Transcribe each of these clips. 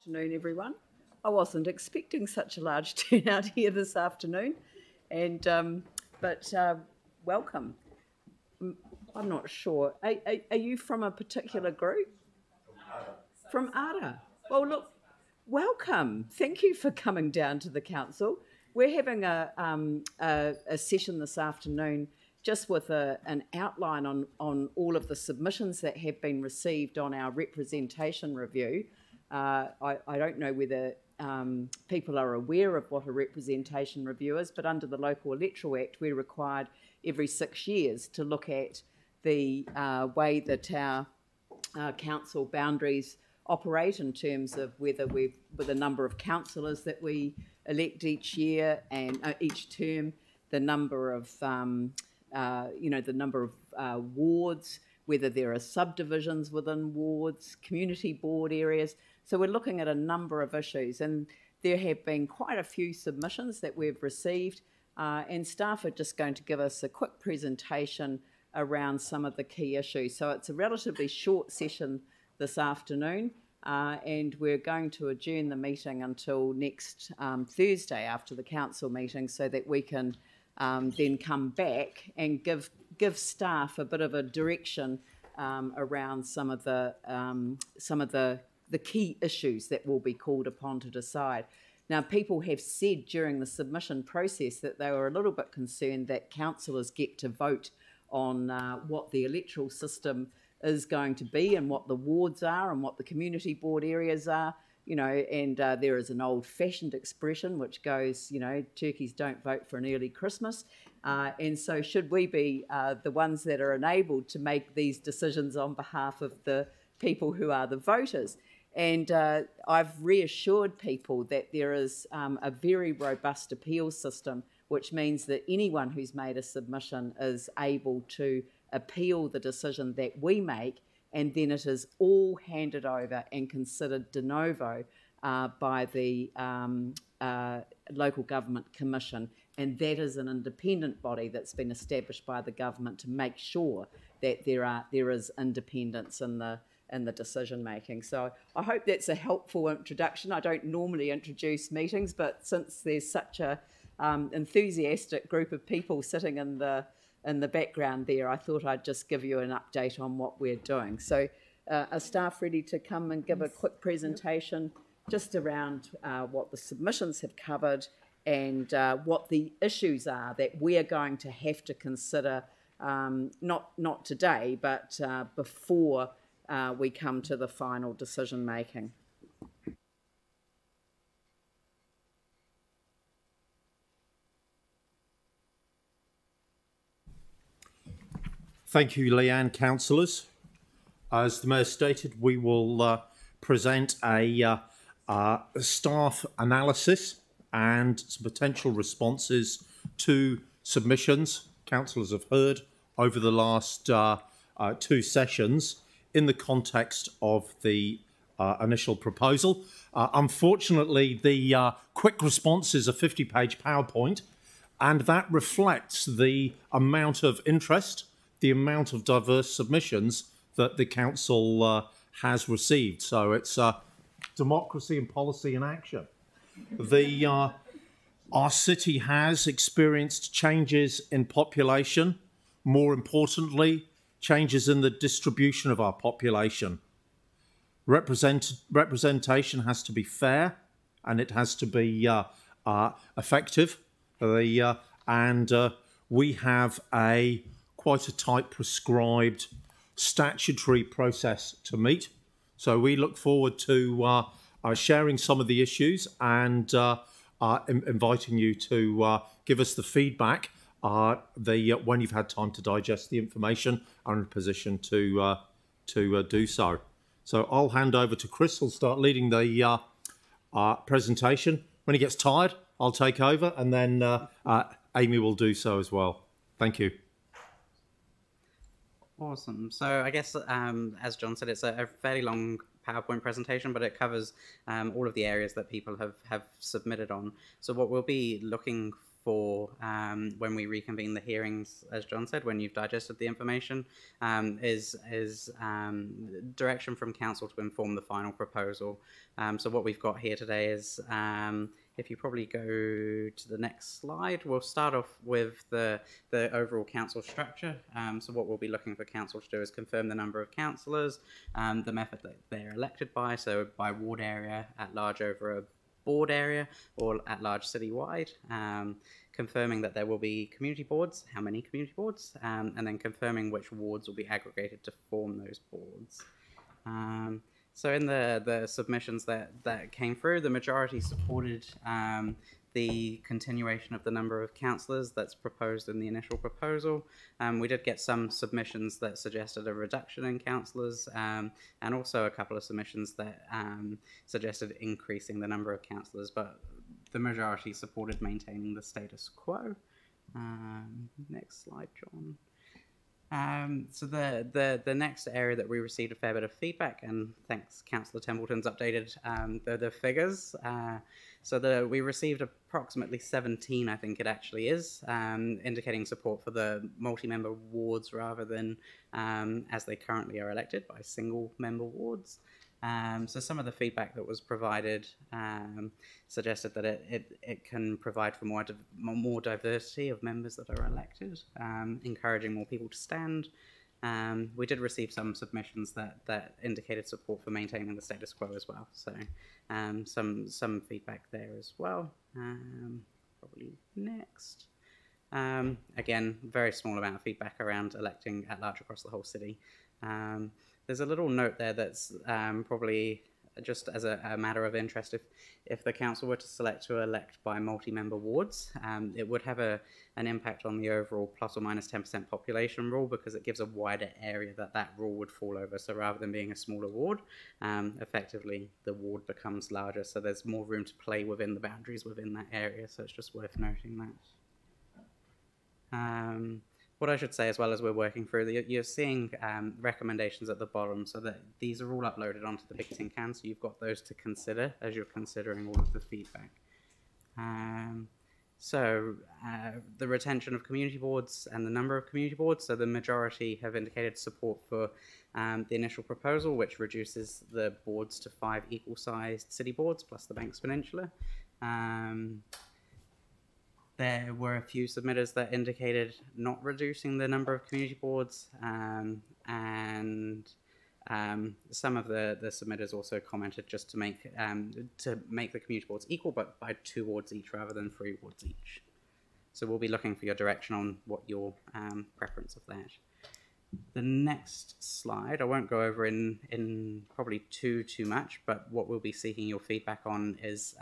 Afternoon, everyone. I wasn't expecting such a large turnout here this afternoon, and but welcome. I'm not sure. Are you from a particular group? From ARA. Well, look, welcome. Thank you for coming down to the council. We're having a session this afternoon just with an outline on all of the submissions that have been received on our representation review. I don't know whether people are aware of what a representation review is, but under the Local Electoral Act, we're required every 6 years to look at the way that our council boundaries operate in terms of whether with the number of councillors that we elect each year and each term, the number of wards, whether there are subdivisions within wards, community board areas. So we're looking at a number of issues, and there have been quite a few submissions that we've received, and staff are just going to give us a quick presentation around some of the key issues. So it's a relatively short session this afternoon, and we're going to adjourn the meeting until next Thursday after the council meeting, so that we can then come back and give staff a bit of a direction around some of the key issues that will be called upon to decide. Now, people have said during the submission process that they were a little bit concerned that councillors get to vote on what the electoral system is going to be and what the wards are and what the community board areas are, you know, and there is an old-fashioned expression which goes, you know, turkeys don't vote for an early Christmas. And so should we be the ones that are enabled to make these decisions on behalf of the people who are the voters? And I've reassured people that there is a very robust appeals system, which means that anyone who's made a submission is able to appeal the decision that we make, and then it is all handed over and considered de novo by the Local Government Commission. And that is an independent body that's been established by the government to make sure that there is independence in the decision making. So I hope that's a helpful introduction. I don't normally introduce meetings, but since there's such a enthusiastic group of people sitting in the background there, I thought I'd just give you an update on what we're doing. So are staff ready to come and give a quick presentation just around what the submissions have covered and what the issues are that we are going to have to consider, not today, but before we come to the final decision making. Thank you, Leanne. Councillors, as the Mayor stated, we will present a staff analysis and some potential responses to submissions councillors have heard over the last two sessions in the context of the initial proposal. Unfortunately, the quick response is a 50-page PowerPoint, and that reflects the amount of interest, the amount of diverse submissions that the council has received. So it's democracy and policy in action. Our city has experienced changes in population, more importantly, changes in the distribution of our population. Representation has to be fair, and it has to be effective. And we have quite a tight prescribed statutory process to meet. So we look forward to sharing some of the issues and inviting you to give us the feedback when you've had time to digest the information and are in a position to do so. So I'll hand over to Chris, who'll start leading the presentation. When he gets tired, I'll take over, and then Amy will do so as well. Thank you. Awesome. So I guess, as John said, it's a fairly long PowerPoint presentation, but it covers all of the areas that people have submitted on. So what we'll be looking for when we reconvene the hearings, as John said, when you've digested the information, is direction from council to inform the final proposal. So what we've got here today is, if you probably go to the next slide, we'll start off with the overall council structure. So what we'll be looking for council to do is confirm the number of councillors, the method that they're elected by, so by ward area, at large over a board area, or at large citywide, confirming that there will be community boards, how many community boards, and then confirming which wards will be aggregated to form those boards. So in the submissions that came through, the majority supported the continuation of the number of councillors that's proposed in the initial proposal. We did get some submissions that suggested a reduction in councillors, and also a couple of submissions that suggested increasing the number of councillors, but the majority supported maintaining the status quo. Next slide, John. So the next area that we received a fair bit of feedback, and thanks Councillor Templeton's updated the figures. So we received approximately 17, I think it actually is, indicating support for the multi-member wards rather than as they currently are elected by single-member wards. So some of the feedback that was provided suggested that it can provide for more diversity of members that are elected, encouraging more people to stand. We did receive some submissions that indicated support for maintaining the status quo as well. So some feedback there as well. Probably next. Again, very small amount of feedback around electing at large across the whole city. There's a little note there that's probably just as a matter of interest. If the council were to select to elect by multi-member wards, it would have an impact on the overall plus or minus 10% population rule, because it gives a wider area that rule would fall over. So rather than being a smaller ward, effectively the ward becomes larger. So there's more room to play within the boundaries within that area. So it's just worth noting that. What I should say as well as we're working through, you're seeing recommendations at the bottom, so that these are all uploaded onto the Big Tin Can, so you've got those to consider as you're considering all of the feedback. So the retention of community boards and the number of community boards, so the majority have indicated support for the initial proposal, which reduces the boards to 5 equal-sized city boards plus the Banks Peninsula. There were a few submitters that indicated not reducing the number of community boards, and some of the submitters also commented just to make the community boards equal, but by 2 wards each rather than 3 wards each. So we'll be looking for your direction on what your preference of that. The next slide, I won't go over in probably too much, but what we'll be seeking your feedback on is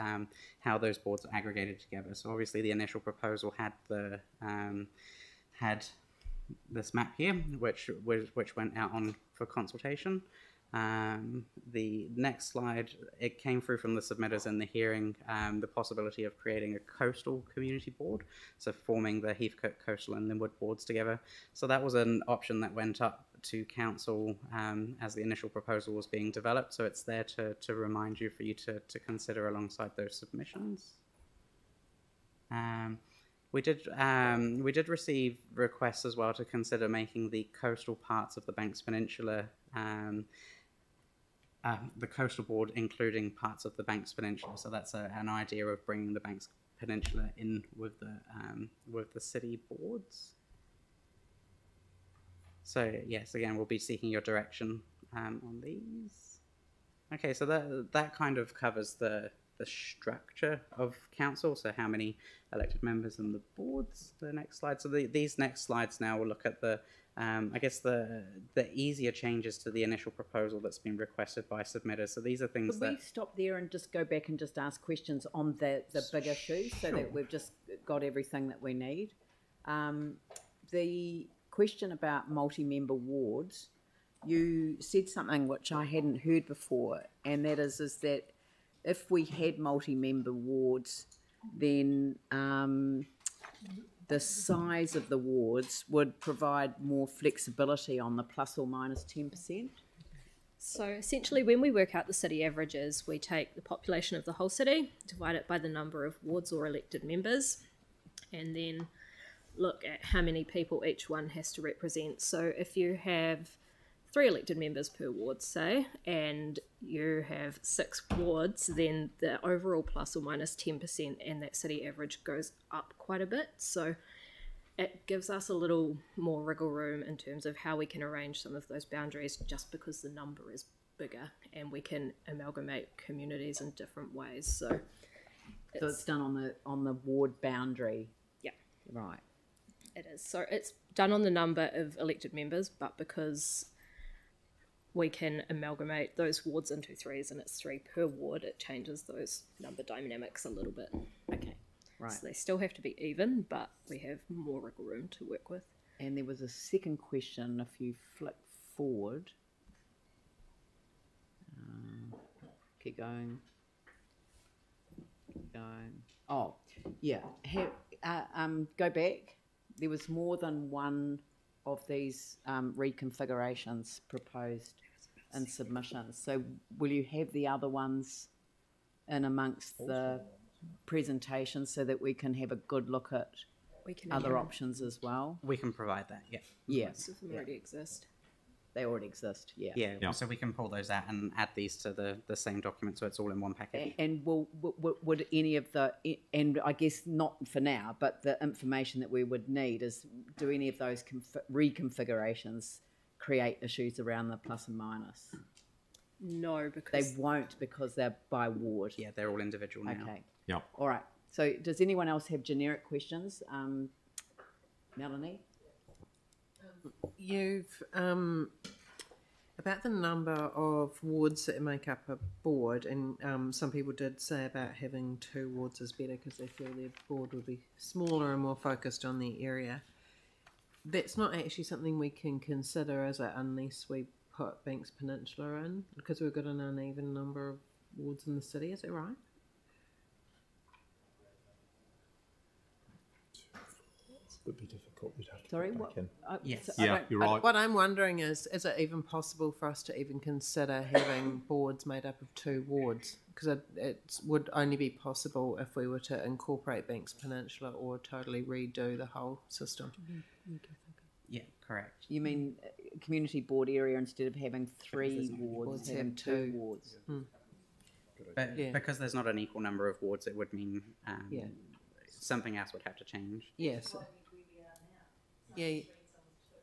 how those boards are aggregated together. So obviously the initial proposal had had this map here, which went out on for consultation. The next slide, it came through from the submitters in the hearing, the possibility of creating a coastal community board, so forming the Heathcote Coastal and Linwood boards together. So that was an option that went up to council as the initial proposal was being developed, so it's there to remind you, for you to consider alongside those submissions. We did receive requests as well to consider making the coastal parts of the Banks Peninsula the coastal board including parts of the Banks Peninsula. So that's an idea of bringing the Banks Peninsula in with the city boards. So yes, again, we'll be seeking your direction on these. Okay, so that kind of covers the structure of council, so how many elected members and the boards. The next slide. So these next slides now will look at the I guess the easier changes to the initial proposal that's been requested by submitters. So these are things Could we stop there and just go back and just ask questions on the big issues, so that we've just got everything that we need? The question about multi-member wards, you said something which I hadn't heard before, and that is that if we had multi-member wards, then the size of the wards would provide more flexibility on the plus or minus 10%. So essentially, when we work out the city averages, we take the population of the whole city, divide it by the number of wards or elected members, and then look at how many people each one has to represent. So if you have 3 elected members per ward, say, and you have 6 wards, then the overall plus or minus 10% and that city average goes up quite a bit. So it gives us a little more wriggle room in terms of how we can arrange some of those boundaries, just because the number is bigger and we can amalgamate communities in different ways. So it's done on the ward boundary. Yeah. Right. It is. So it's done on the number of elected members, but because we can amalgamate those wards into 3s and it's 3 per ward, it changes those number dynamics a little bit. Okay. Right. So they still have to be even, but we have more wriggle room to work with. And there was a second question, if you flick forward. Keep going. Keep going. Oh, yeah. Go back. There was more than one of these reconfigurations proposed in submissions. So will you have the other ones in amongst the presentation so that we can have a good look at other options as well? We can provide that, yeah. Yeah. Most of them already exist. They already exist, yeah. Yeah, so we can pull those out and add these to the same document, so it's all in one package. And would any of the, and I guess not for now, but the information that we would need is, do any of those reconfigurations create issues around the plus and minus? No, because they won't, because they're by ward. Yeah, they're all individual now. Okay. Yeah. All right. So does anyone else have generic questions? Melanie? You've about the number of wards that make up a board, and some people did say about having 2 wards is better because they feel their board would be smaller and more focused on the area. That's not actually something we can consider, is it, unless we put Banks Peninsula in, because we've got an uneven number of wards in the city, is that right? Would be difficult. We'd have to Sorry, put what? back in. Yes. Yeah, you're right. What I'm wondering is it even possible for us to even consider having boards made up of 2 wards? Because it would only be possible if we were to incorporate Banks Peninsula or totally redo the whole system. Yeah, correct. You mean community board area, instead of having 3 wards, having 2 wards? But because there's not an equal number of wards, it would mean something else would have to change. Yes. Yeah,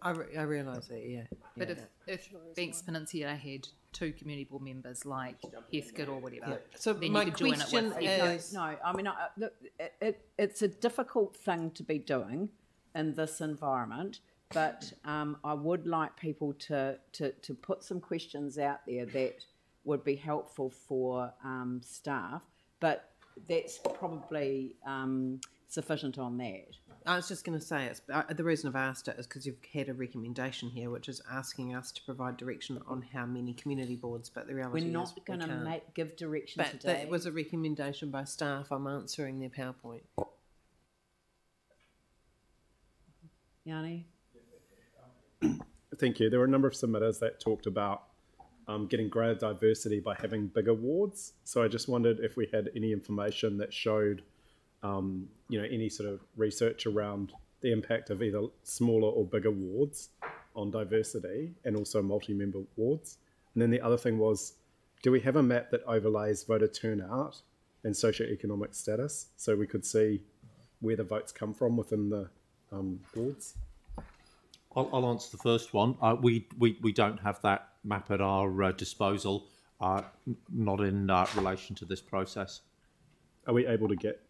I realise that, yeah. But if Banks Peninsula had 2 community board members like Heathcote or whatever, So then my you could join it question with is... No, I mean, look, it's a difficult thing to be doing in this environment, but I would like people to put some questions out there that would be helpful for staff, but that's probably sufficient on that. I was just going to say, it's the reason I've asked it is because you've had a recommendation here, which is asking us to provide direction on how many community boards, but the reality We're is not going to give direction but today. that was a recommendation by staff. I'm answering their PowerPoint. Yanni? Thank you. There were a number of submitters that talked about getting greater diversity by having bigger wards. So I just wondered if we had any information that showed, any sort of research around the impact of either smaller or bigger wards on diversity, and also multi-member wards. And then the other thing was, do we have a map that overlays voter turnout and socioeconomic status, so we could see where the votes come from within the wards? I'll answer the first one. We don't have that map at our disposal, not in relation to this process. Are we able to get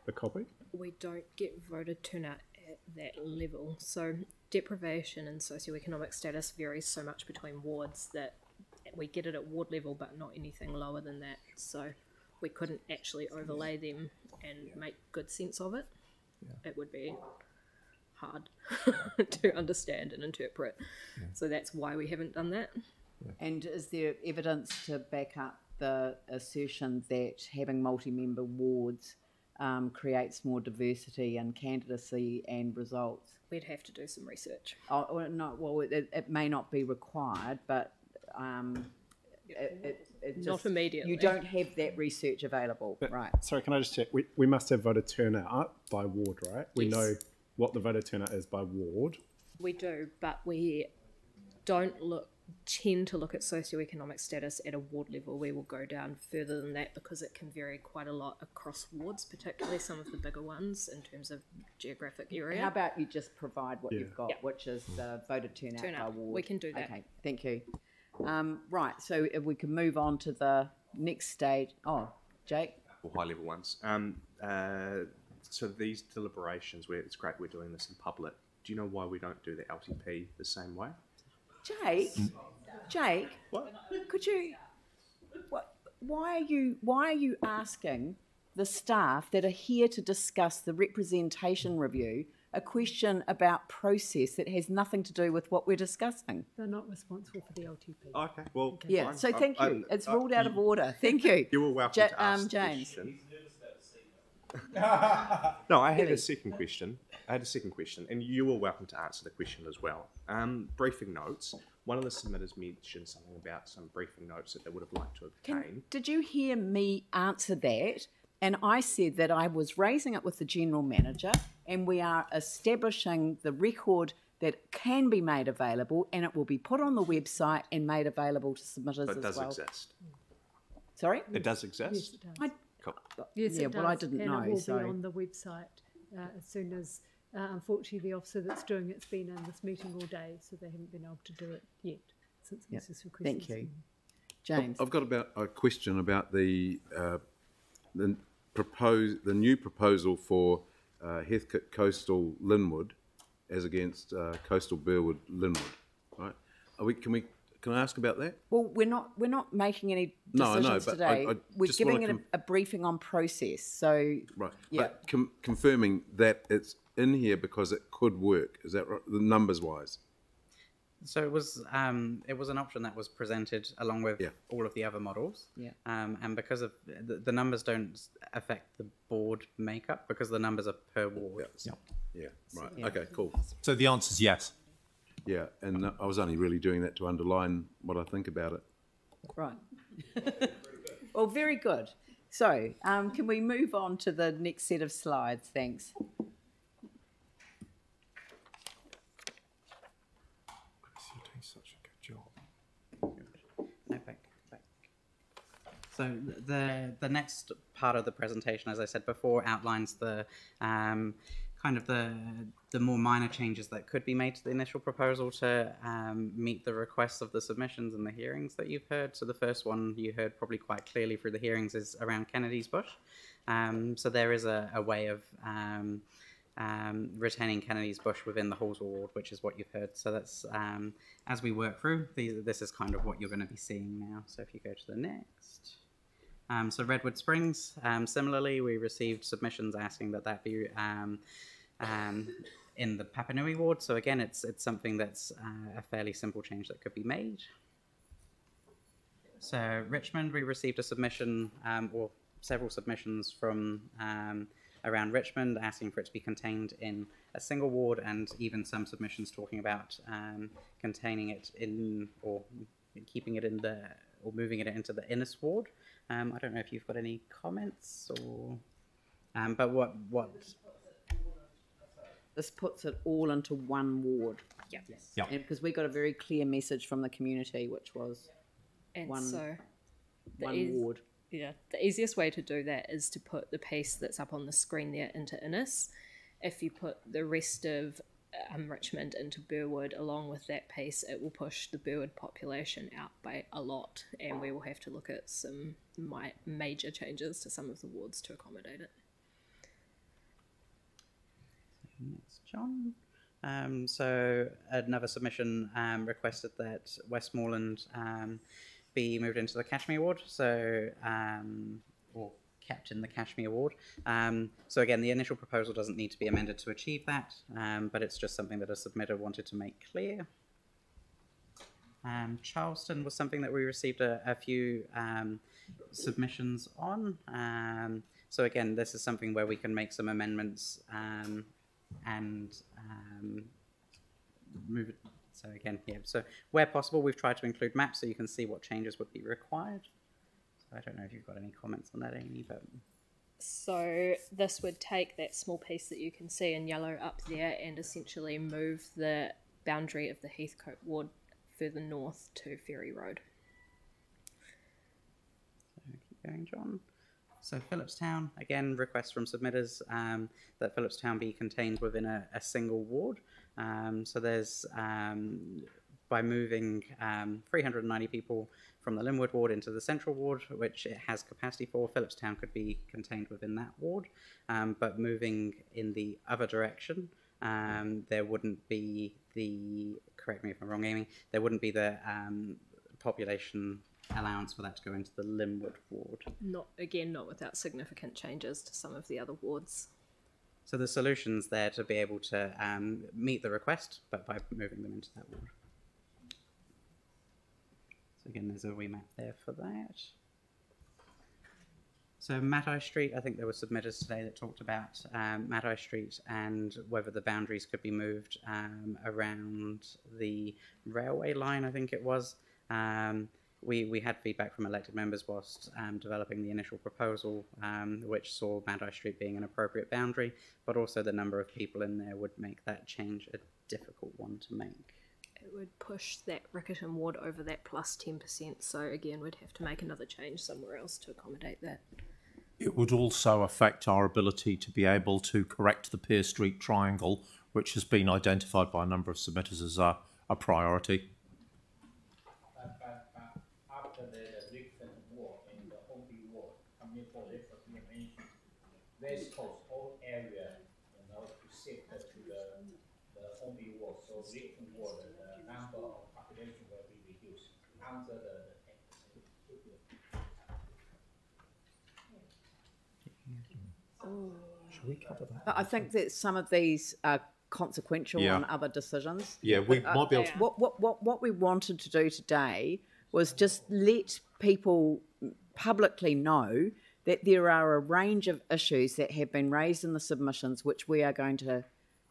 a copy? We don't get voter turnout at that level. So deprivation and socioeconomic status varies so much between wards that we get it at ward level, but not anything lower than that. So we couldn't actually overlay them and make good sense of it. Yeah. It would be hard to understand and interpret. Yeah. So that's why we haven't done that. Yeah. And is there evidence to back up the assertion that having multi-member wards creates more diversity in candidacy and results? We'd have to do some research. Oh, no, well, it may not be required, but it Not just, immediately. You don't have that research available, right? Sorry, can I just check? We must have voter turnout by ward, right? We Yes. know what the voter turnout is by ward. We do, but we don't tend to look at socioeconomic status at a ward level. We will go down further than that because it can vary quite a lot across wards, particularly some of the bigger ones in terms of geographic area. How about you just provide what you've got, Yeah. which is the voter turnout by ward? We can do that. Okay, thank you. Right, so if we can move on to the next stage. Oh, Jake? Or high level ones. So these deliberations, where it's great we're doing this in public. Do you know why we don't do the LTP the same way? Jake, What? could you? Why are you asking the staff that are here to discuss the representation review a question about process that has nothing to do with what we're discussing? They're not responsible for the LTP. Okay, well, Yeah. fine. So thank you. It's ruled out of order. Thank you. You were welcome to ask the James. question. No, I had a second question. And you were welcome to answer the question as well. Briefing notes. One of the submitters mentioned something about some briefing notes that they would have liked to obtain. Did you hear me answer that? And I said that I was raising it with the general manager, and we are establishing the record that can be made available, and it will be put on the website and made available to submitters But it as does well. exist. Sorry? It does exist. Yes, it does. Cool. Yes, Yeah, it well, I does, didn't and know, it will so- be on the website as soon as, unfortunately, the officer that's doing it's been in this meeting all day, so they haven't been able to do it yet since Yep. Mrs. requested. Thank you. James? I've got about a question about the new proposal for Heathcote Coastal Linwood as against Coastal Burwood Linwood, right? Can I ask about that? Well, we're not making any No, I decisions know, but today. I We're just giving wanna it a briefing on process. So Right. Yeah. But confirming that it's in here because it could work. Is that right? The numbers wise? So it was an option that was presented along with Yeah. all of the other models. Yeah. And because of the numbers don't affect the board makeup because the numbers are per ward. Yeah. Right. Yeah. Okay. Cool. So the answer is yes. Yeah. And I was only really doing that to underline what I think about it. right. Well, very good. So can we move on to the next set of slides? Thanks. You're doing such a good job. No, back. So the next part of the presentation, as I said before, outlines the kind of the more minor changes that could be made to the initial proposal to meet the requests of the submissions and the hearings that you've heard. So the first one you heard probably quite clearly through the hearings is around Kennedy's Bush. So there is a way of retaining Kennedy's Bush within the Hallswell ward, which is what you've heard. So that's as we work through, this is kind of what you're going to be seeing now. So if you go to the next. So Redwood Springs, similarly, we received submissions asking that be in the Papanui ward. So again, it's something that's a fairly simple change that could be made. So Richmond, we received a submission or several submissions from around Richmond asking for it to be contained in a single ward, and even some submissions talking about containing it in or keeping it in the or moving it into the Innis ward. I don't know if you've got any comments or, but what? This puts it all into one ward. Yeah. Yeah. And because we got a very clear message from the community, which was And One- so the one ward. Yeah, the easiest way to do that is to put the piece that's up on the screen there into Innis. If you put the rest of Richmond into Burwood along with that piece, it will push the Burwood population out by a lot, and we will have to look at some major changes to some of the wards to accommodate it. Next, John. So another submission requested that Westmoreland be moved into the Cashmere ward, so or kept in the Cashmere ward. So again, the initial proposal doesn't need to be amended to achieve that, but it's just something that a submitter wanted to make clear. Charleston was something that we received a few submissions on. So again, this is something where we can make some amendments and move it. So again, yeah, so where possible, we've tried to include maps so you can see what changes would be required. So I don't know if you've got any comments on that, Amy, but... So this would take that small piece that you can see in yellow up there and essentially move the boundary of the Heathcote ward further north to Ferry Road. So keep going, John. So Phillipstown, again, request from submitters that Phillipstown be contained within a single ward. So there's, by moving 390 people from the Linwood ward into the central ward, which it has capacity for, Phillipstown could be contained within that ward. But moving in the other direction, there wouldn't be the, correct me if I'm wrong, Amy, there wouldn't be the population allowance for that to go into the Linwood ward. Not without significant changes to some of the other wards. So the solution's there to be able to meet the request, but by moving them into that ward. So again, there's a wee map there for that. So Matai Street, I think there were submitters today that talked about Matai Street and whether the boundaries could be moved around the railway line, I think it was. We had feedback from elected members whilst developing the initial proposal, which saw Matai Street being an appropriate boundary, but also the number of people in there would make that change a difficult one to make. It would push that Riccarton ward over that plus 10%, so again we'd have to make another change somewhere else to accommodate that. It would also affect our ability to be able to correct the Pear Street triangle, which has been identified by a number of submitters as a priority. After the Riccarton ward and the Homeby ward coming for mentioned, West Coast all area, to shift to the Homeby ward, so Riccarton ward, the number of population will be reduced under the Should we cover that? I think that some of these are consequential on other decisions. Yeah, we might be able to... What we wanted to do today was just let people publicly know that there are a range of issues that have been raised in the submissions which we are going to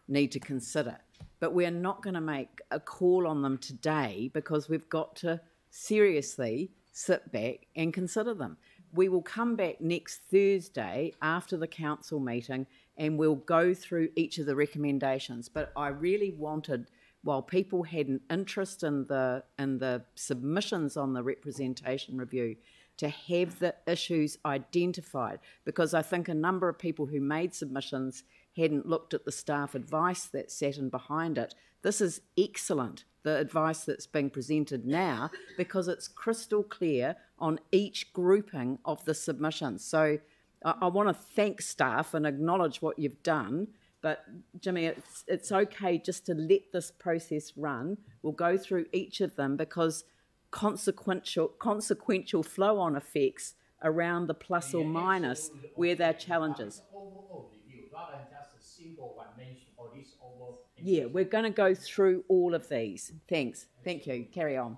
need to consider. But we're not going to make a call on them today because we've got to seriously sit back and consider them. We will come back next Thursday after the council meeting and we'll go through each of the recommendations. But I really wanted, while people had an interest in the submissions on the representation review, to have the issues identified, because I think a number of people who made submissions hadn't looked at the staff advice that sat in behind it. This is excellent, the advice that's being presented now, because it's crystal clear on each grouping of the submissions. So I want to thank staff and acknowledge what you've done, but Jimmy, it's okay just to let this process run. We'll go through each of them because consequential flow-on effects around the plus or minus where there are challenges. Yeah, we're going to go through all of these. Thanks. Thank you. Carry on.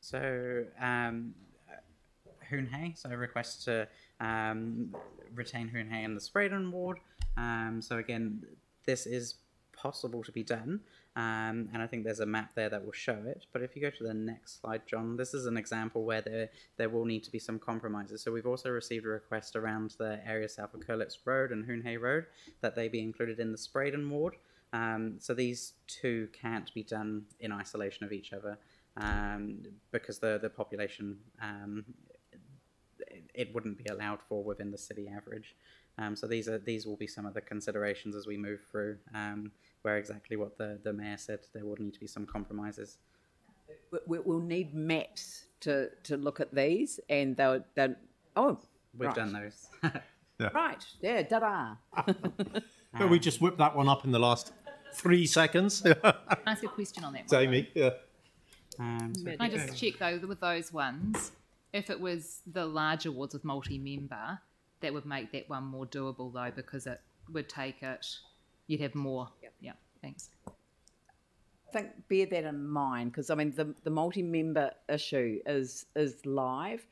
So, Hoonhay, so request to retain Hoonhay in the Spraydon ward. So again, this is possible to be done, and I think there's a map there that will show it. But if you go to the next slide, John, this is an example where there will need to be some compromises. So we've also received a request around the area south of Curlitz Road and Hoonhay Road that they be included in the Spraydon ward. So these two can't be done in isolation of each other because the population, it wouldn't be allowed for within the city average. So these will be some of the considerations as we move through, where exactly what the mayor said, there will need to be some compromises. We'll need maps to look at these, and they'll We've done those. Yeah. Right, yeah, ta-da. We just whipped that one up in the last 3 seconds. Can I ask a question on that It's one? Amy, yeah. Can I just check though, with those ones, if it was the larger wards with multi-member, that would make that one more doable though, because it would take it, you'd have more. Yep. Yeah, thanks. I think bear that in mind, because I mean the multi-member issue is live.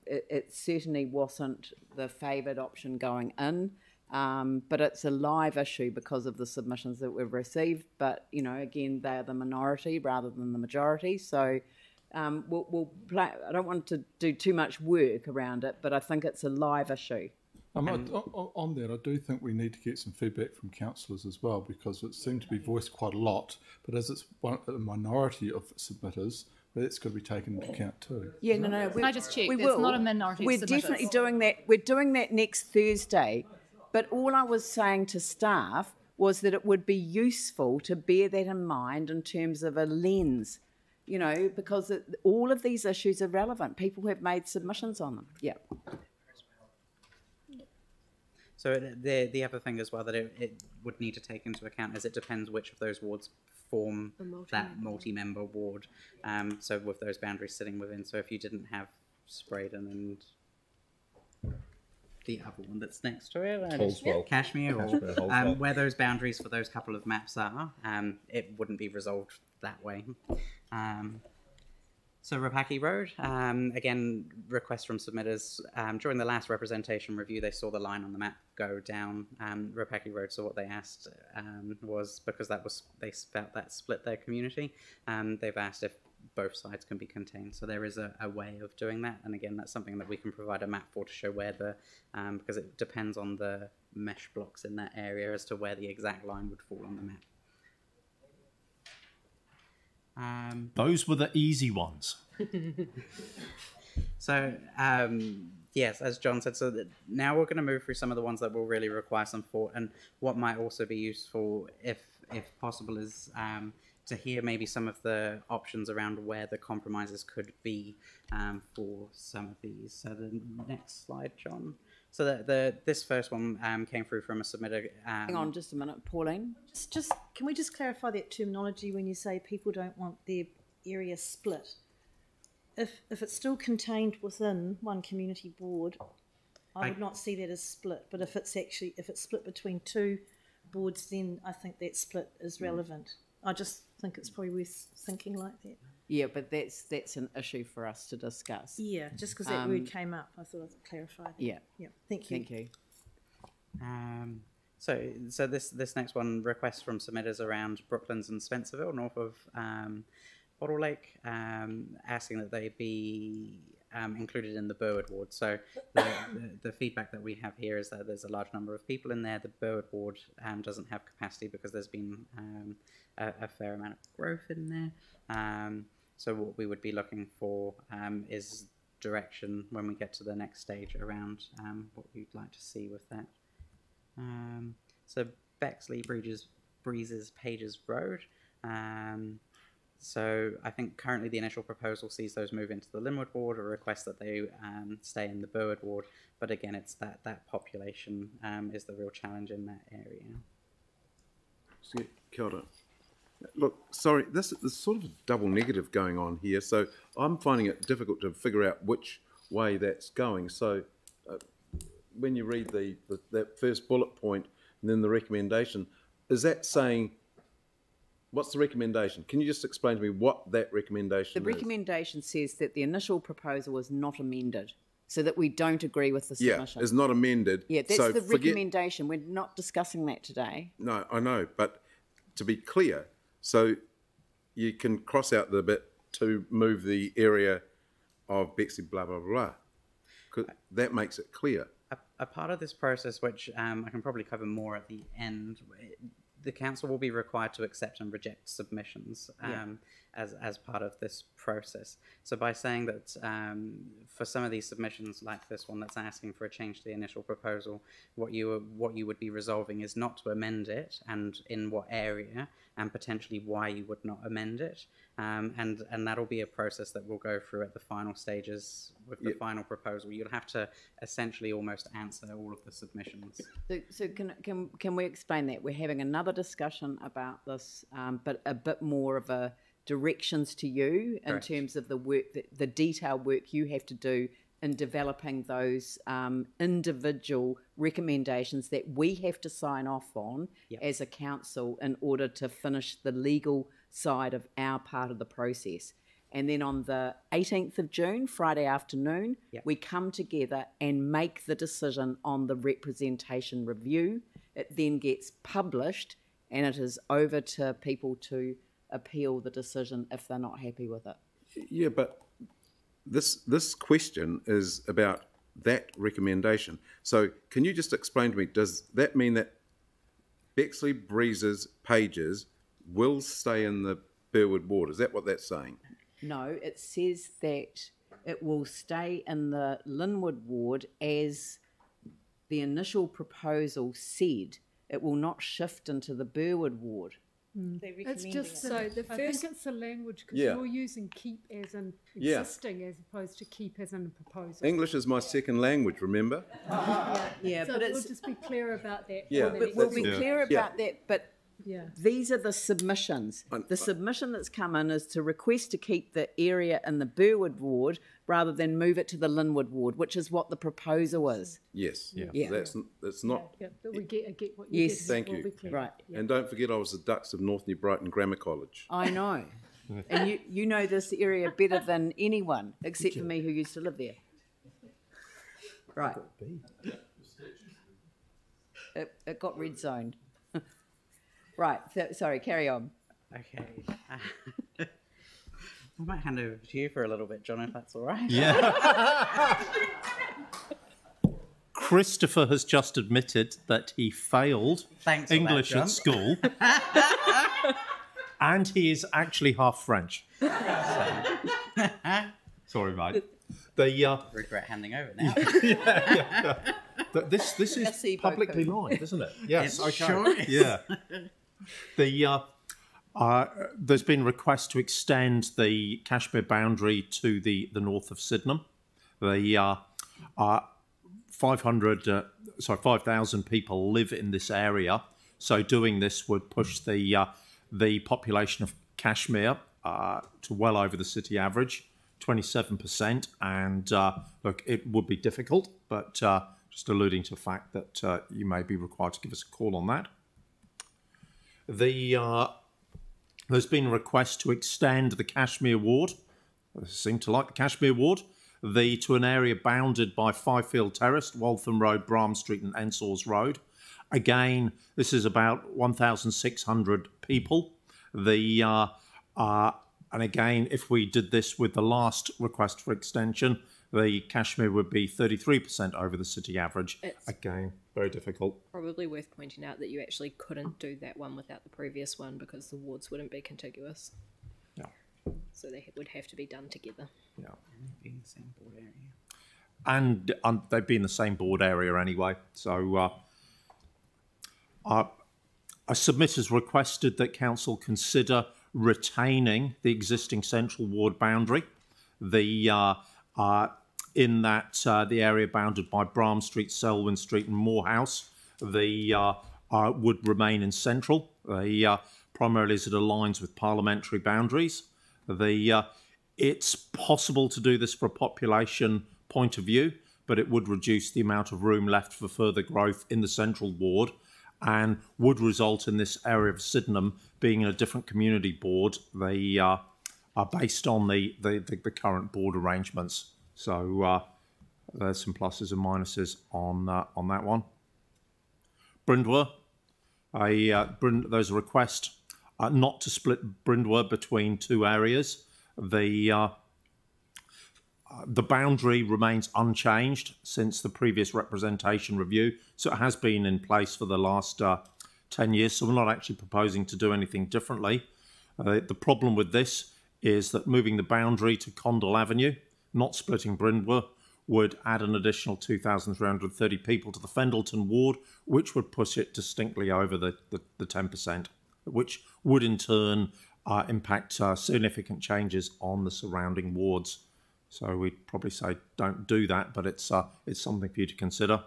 It certainly wasn't the favoured option going in. But it's a live issue because of the submissions that we've received. But, you know, again, they are the minority rather than the majority. So we'll play. I don't want to do too much work around it, but I think it's a live issue. On that, I do think we need to get some feedback from councillors as well, because it seemed to be voiced quite a lot, but as it's a minority of submitters, that's got to be taken into account too. Yeah, no. Can I just check? There's not a minority We're of submitters. definitely doing that. We're doing that next Thursday. But all I was saying to staff was that it would be useful to bear that in mind in terms of a lens, you know, because all of these issues are relevant. People have made submissions on them. Yeah. So the other thing as well that it would need to take into account is it depends which of those wards form that multi-member ward. So with those boundaries sitting within. So if you didn't have Spraydon and the other one that's next to it, Cashmere, or where those boundaries for those couple of maps are, it wouldn't be resolved that way. So Rapaki Road, again, request from submitters. During the last representation review, they saw the line on the map go down Rapaki Road. So what they asked was, because they felt that split their community, they've asked if both sides can be contained. So there is a way of doing that. And again, that's something that we can provide a map for to show where because it depends on the mesh blocks in that area as to where the exact line would fall on the map. Those were the easy ones. So, yes, as John said, so that now we're going to move through some of the ones that will really require some thought, and what might also be useful, if possible, is to hear maybe some of the options around where the compromises could be for some of these. So the next slide, John. So this first one came through from a submitter. Hang on just a minute, Pauline. Just can we just clarify that terminology when you say people don't want their area split? If it's still contained within one community board, I would not see that as split. But if it's split between two boards, then I think that split is relevant. I just think it's probably worth thinking like that. Yeah, but that's an issue for us to discuss. Yeah, just because that word came up, I thought I'd clarify that. Yeah. Yeah. Thank you. Thank you. So this next one, requests from submitters around Brooklands and Spencerville, north of Bottle Lake, asking that they be included in the Burwood ward. So the feedback that we have here is that there's a large number of people in there. The Burwood ward doesn't have capacity because there's been a fair amount of growth in there. So what we would be looking for is direction when we get to the next stage around what we'd like to see with that. So Bexley, Breezes, Pages Road. So I think currently the initial proposal sees those move into the Linwood ward, or request that they stay in the Burwood ward. But again, it's that population is the real challenge in that area. Kia ora. Look, sorry, there's sort of a double negative going on here, so I'm finding it difficult to figure out which way that's going. So when you read that first bullet point and then the recommendation, is that saying, what's the recommendation? Can you just explain to me what that recommendation is? The recommendation says that the initial proposal is not amended, so that we don't agree with the submission. Yeah, is not amended. Yeah, that's the recommendation. We're not discussing that today. No, I know, but to be clear, so you can cross out the bit to move the area of Bexley, blah, blah, blah. That makes it clear. A part of this process, which I can probably cover more at the end, the council will be required to accept and reject submissions as part of this process. So by saying that for some of these submissions, like this one that's asking for a change to the initial proposal, what you would be resolving is not to amend it, and in what area, and potentially why you would not amend it. And that'll be a process that we'll go through at the final stages with the final proposal. You'll have to essentially almost answer all of the submissions. So can we explain that? We're having another discussion about this, but a bit more of a directions to you in terms of the work, the detailed work you have to do in developing those individual recommendations that we have to sign off on as a council in order to finish the legal side of our part of the process. And then on the 18th of June, Friday afternoon, we come together and make the decision on the representation review. It then gets published and it is over to people to appeal the decision if they're not happy with it. Yeah, but this question is about that recommendation. So can you just explain to me, does that mean that Bexley, Breezes, Pages will stay in the Burwood ward? Is that what that's saying? No, it says that it will stay in the Linwood ward as the initial proposal said. It will not shift into the Burwood ward. It's just So the I first- think it's the language because Yeah. you're using keep as in Yeah. existing as opposed to keep as in proposal. English is my second language, remember? Yeah, So but we'll it's just be clear about that. Yeah, for the but next we'll be meeting. clear about that. But Yeah. these are the submissions. The submission that's come in is to request to keep the area in the Burwood ward rather than move it to the Linwood ward, which is what the proposal is. Yes. Yeah. That's not. Yeah, but we get what you Yes. get. Thank We'll you. be clear. Right. And don't forget, I was the Dux of North New Brighton Grammar College. I know. And you know this area better than anyone, except for me who used to live there. Right. It got red zoned. Right. Sorry, carry on. Okay. I might hand over to you for a little bit, John, if that's all right. Yeah. Christopher has just admitted that he failed Thanks for that, English John. at school. And he is actually half French. Sorry, mate. Regret handing over now. This is Merci publicly beaucoup. live, isn't it? Yes. It sure is. Yeah. There's been a request to extend the Kashmir boundary to the north of Sydenham. The 5,000 people live in this area, so doing this would push the population of Kashmir to well over the city average, 27%. And look, it would be difficult, but just alluding to the fact that you may be required to give us a call on that. There's been a request to extend the Kashmir ward. They seem to like the Kashmir ward. To an area bounded by Fifield Terrace, Waltham Road, Bram Street and Ensors Road. Again, this is about 1,600 people. And again, if we did this with the last request for extension, the Kashmir would be 33% over the city average. Again, very difficult. Probably worth pointing out that you actually couldn't do that one without the previous one because the wards wouldn't be contiguous. Yeah. So they would have to be done together. Yeah. Being the same board area. And they'd be in the same board area anyway. So a submitter's requested that council consider retaining the existing central ward boundary. In that the area bounded by Bram Street, Selwyn Street and Morehouse, would remain in central. Primarily as it aligns with parliamentary boundaries. It's possible to do this for a population point of view, but it would reduce the amount of room left for further growth in the central ward and would result in this area of Sydenham being in a different community board. They are based on the current board arrangements. So there's some pluses and minuses on that one. Brindwer, there's a request not to split Brindwer between two areas. The boundary remains unchanged since the previous representation review, so it has been in place for the last 10 years, so we're not actually proposing to do anything differently. The problem with this is that moving the boundary to Condell Avenue, not splitting Brindwer, would add an additional 2,330 people to the Fendleton ward, which would push it distinctly over the 10%, which would in turn impact significant changes on the surrounding wards. So we'd probably say don't do that, but it's something for you to consider.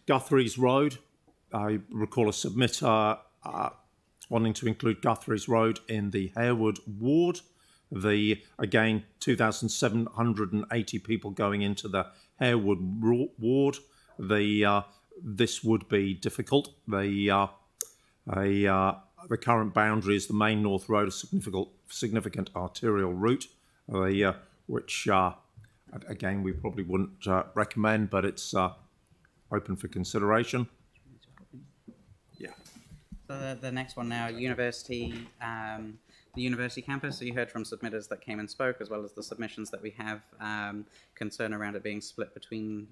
Guthrie's Road, I recall a submitter wanting to include Guthrie's Road in the Harewood ward. Again, 2,780 people going into the Harewood ward. This would be difficult. the current boundary is the main North Road, a significant arterial route, which again we probably wouldn't recommend, but it's open for consideration. Yeah. So the next one now, university, the university campus. So you heard from submitters that came and spoke, as well as the submissions that we have, concern around it being split between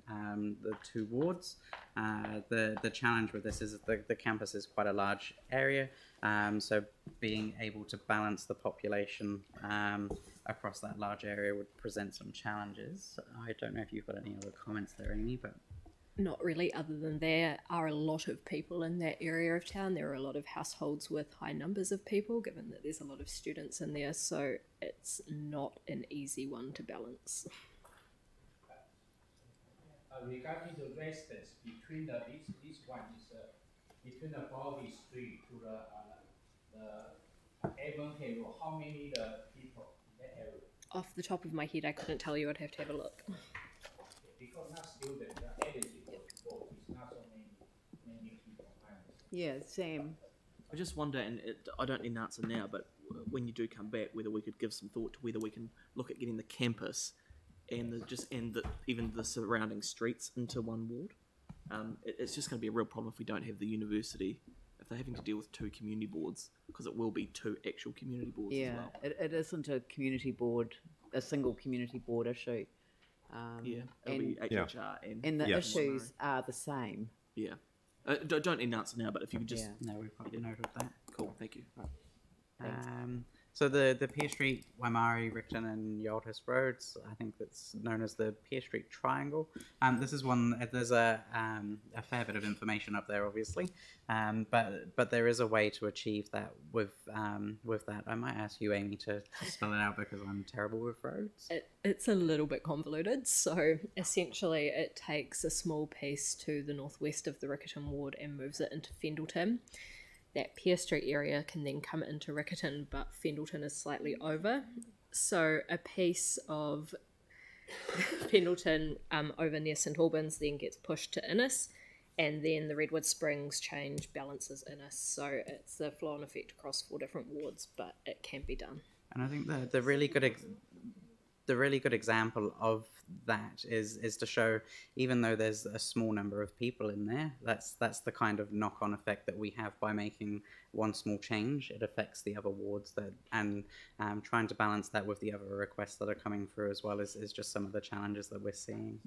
the two wards. The challenge with this is that the campus is quite a large area, so being able to balance the population across that large area would present some challenges. I don't know if you've got any other comments there, Amy, but... Not really, other than there are a lot of people in that area of town. There are a lot of households with high numbers of people, given that there's a lot of students in there, so it's not an easy one to balance. Regarding the distance between this one is between the Bobby Street to the Avon Hill Road, how many people in that area? Off the top of my head, I couldn't tell you. I'd have to have a look. Because not students, the eligible vote is not so many people. Yeah, Sam. I just wonder, and I don't need an answer now, but when you do come back, whether we could give some thought to whether we can look at getting the campus and even the surrounding streets into one ward. It's just going to be a real problem if we don't have the university, if they're having to deal with two community boards, because it will be two actual community boards as well. It isn't a community board, a single community board issue. It'll be HHR and the issues are the same. Yeah. Don't need an answer now, but if you could just... No, we've got a note of that. Cool, thank you. So the Pier Street, Waimari, Rickton and Yoldhurst Roads, I think that's known as the Pier Street Triangle. This is one, there's a fair bit of information up there, obviously, but there is a way to achieve that with that. I might ask you, Amy, to spell it out because I'm terrible with roads. It's a little bit convoluted, so essentially it takes a small piece to the northwest of the Riccarton ward and moves it into Fendleton. That Pier Street area can then come into Riccarton, but Fendleton is slightly over. So a piece of Fendleton over near St Albans then gets pushed to Innes, and then the Redwood Springs change balances Innes. So it's a flow-on effect across 4 different wards, but it can be done. And I think the really good example of that is to show, even though there's a small number of people in there, that's the kind of knock-on effect that we have by making one small change. It affects the other wards, and trying to balance that with the other requests that are coming through as well is just some of the challenges that we're seeing.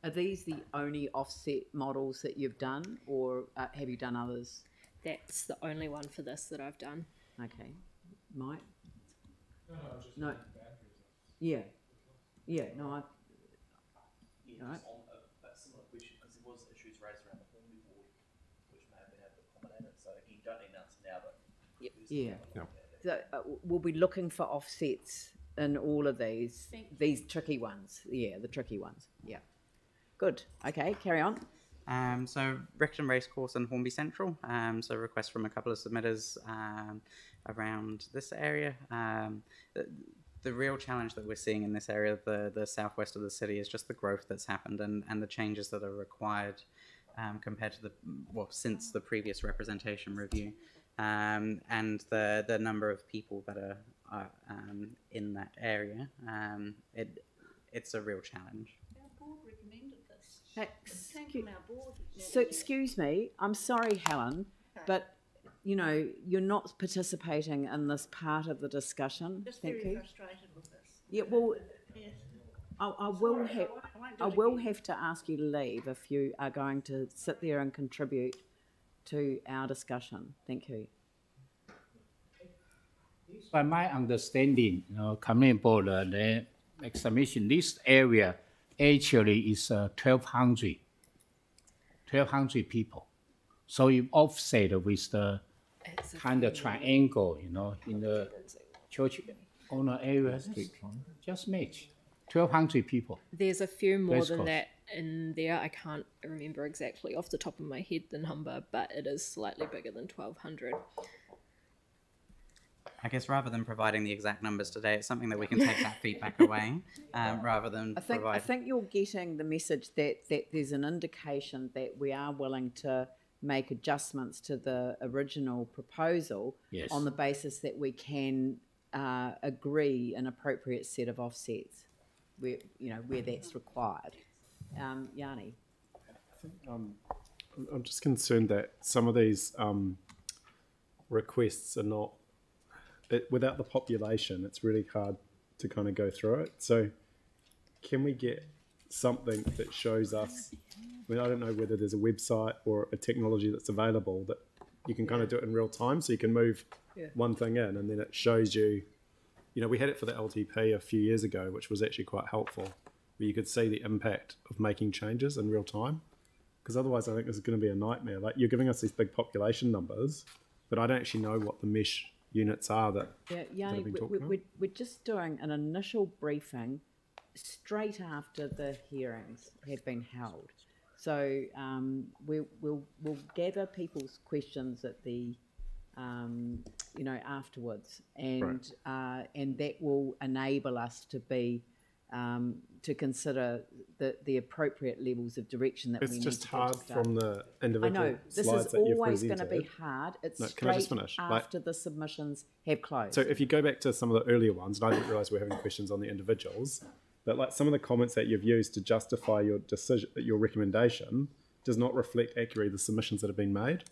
Are these the only offset models that you've done, or have you done others? That's the only one for this that I've done. Okay. Mike? No. Yeah. Yeah, no, I... Yeah, right. On a similar question, because there was issues raised around the Hornby ward, which may have been able to accommodate it. So again, don't need an answer now, but... So we'll be looking for offsets in all of these tricky ones. Yeah, the tricky ones. Yeah. Good. Okay, carry on. So Riccarton Racecourse and Hornby Central. So requests from a couple of submitters around this area. The real challenge that we're seeing in this area, the southwest of the city, is just the growth that's happened and the changes that are required compared to since the previous representation review, and the number of people that are in that area. It's a real challenge. Our board recommended this. It came from our board. So excuse me, I'm sorry, Helen, but you know, you're not participating in this part of the discussion. Just Thank very you. frustrated with this. Yeah, well, Yes. I will have to ask you to leave if you are going to sit there and contribute to our discussion. Thank you. By my understanding, coming board, the examination, this area actually is 1,200 people. So you offset with the kind of triangle, in the church owner area, just match 1,200 people. There's a few more than that in there. I can't remember exactly off the top of my head the number, but it is slightly bigger than 1,200. I guess rather than providing the exact numbers today, it's something that we can take that feedback away, rather than I think you're getting the message that there's an indication that we are willing to make adjustments to the original proposal Yes. on the basis that we can agree an appropriate set of offsets where that's required. Yanni. I'm just concerned that some of these requests are not, without the population, it's really hard to kind of go through it. So can we get something that shows us, I don't know whether there's a website or a technology that's available that you can kind of do it in real time, so you can move one thing in and then it shows you, we had it for the LTP a few years ago, which was actually quite helpful, where you could see the impact of making changes in real time. Because otherwise I think this is going to be a nightmare. Like, you're giving us these big population numbers, but I don't actually know what the mesh units are that Yanni, have been talked about. we're just doing an initial briefing straight after the hearings have been held. So we'll gather people's questions at the afterwards, and that will enable us to be to consider the appropriate levels of direction that we need to. It's just hard from the individual I know this slides is that you've always going presented. to be hard. It's No, can I just straight finish? after the submissions have closed. So if you go back to some of the earlier ones, and I didn't realise we were having questions on the individuals, but like some of the comments that you've used to justify your decision, your recommendation, does not reflect accurately the submissions that have been made.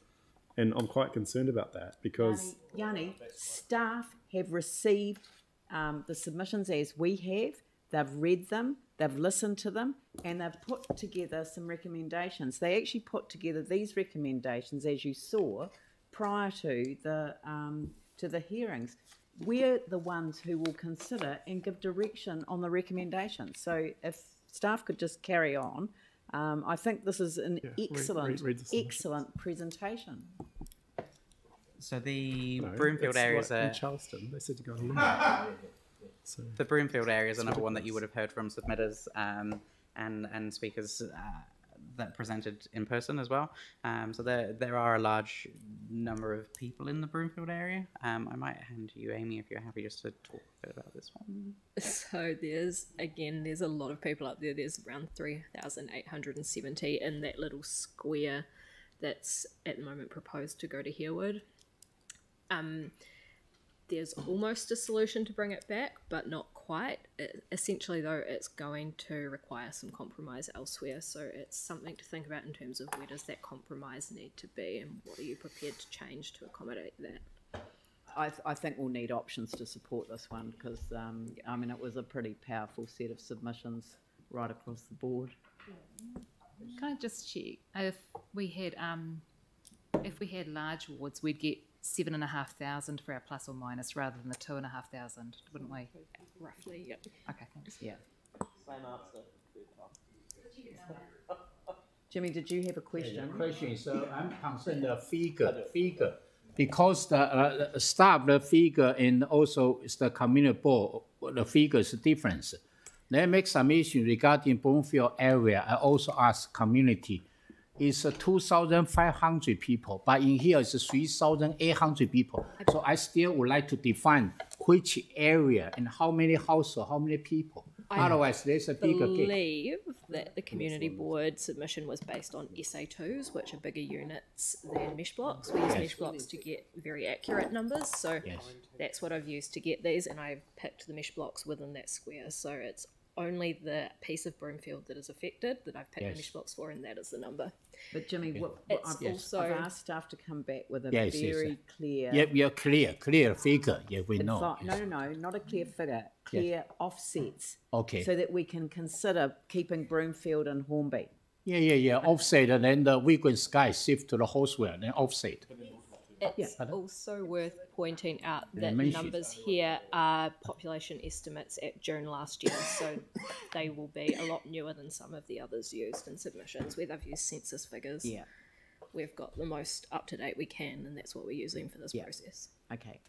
And I'm quite concerned about that because... Yanni, staff have received the submissions as we have. They've read them, they've listened to them, and they've put together some recommendations. They actually put together these recommendations, as you saw, prior to the hearings. We're the ones who will consider and give direction on the recommendations. So if staff could just carry on, I think this is an excellent presentation. So the Broomfield areas like are... in Charleston, they said to go on so. The Broomfield area is another one that you would have heard from submitters and speakers that presented in person as well. So there are a large number of people in the Broomfield area. I might hand to you, Amy, if you're happy just to talk a bit about this one. So there's a lot of people up there. There's around 3,870 in that little square that's at the moment proposed to go to Herwood. There's almost a solution to bring it back, but not quite. Essentially, though, it's going to require some compromise elsewhere. So it's something to think about in terms of where does that compromise need to be and what are you prepared to change to accommodate that. I think we'll need options to support this one because, it was a pretty powerful set of submissions right across the board. Can I just check? If we had large wards, we'd get 7,500 for our plus or minus rather than the 2,500, wouldn't we? Roughly, yeah. Okay, thanks. Yeah. Same answer. Jimmy, did you have a question? The question is, I'm concerned the figure, because the staff, the figure, and also the community board, the figure is different. They make submission regarding Broomfield area. I also ask community. It's 2,500 people, but in here it's 3,800 people. So I still would like to define which area and how many households, how many people. Otherwise, there's a bigger gap. I believe that the community board submission was based on SA2s, which are bigger units than mesh blocks. We use mesh blocks to get very accurate numbers, so that's what I've used to get these, and I've picked the mesh blocks within that square. So it's only the piece of Broomfield that is affected that I've picked the mesh blocks for, and that is the number. But Jimmy, I've asked staff to come back with a very clear... clear figure, we know. No, not a clear figure, clear offsets. Okay. So that we can consider keeping Broomfield and Hornby. Offset, and then the Wigan Sky shift to the Horsewell, then offset. It's also worth pointing out that the numbers here are population estimates at June last year, so they will be a lot newer than some of the others used in submissions where they've used census figures. Yeah. We've got the most up-to-date we can, and that's what we're using for this process. Okay.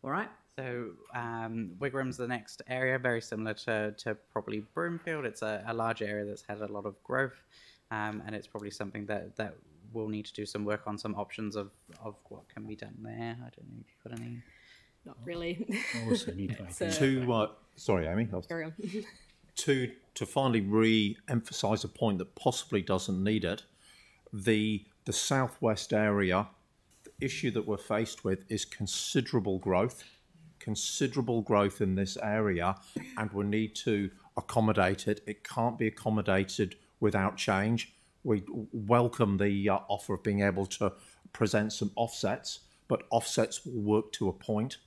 All right. So Wigram's the next area, very similar to probably Broomfield. It's a large area that's had a lot of growth, and it's probably something that we'll need to do some work on, some options of what can be done there. I don't know if you've got any. Not really. Sorry, Amy. Carry on. To finally re-emphasise a point that possibly doesn't need it, the the southwest area, the issue that we're faced with is considerable growth in this area, and we need to accommodate it. It can't be accommodated without change. We welcome the offer of being able to present some offsets, but offsets will work to a point.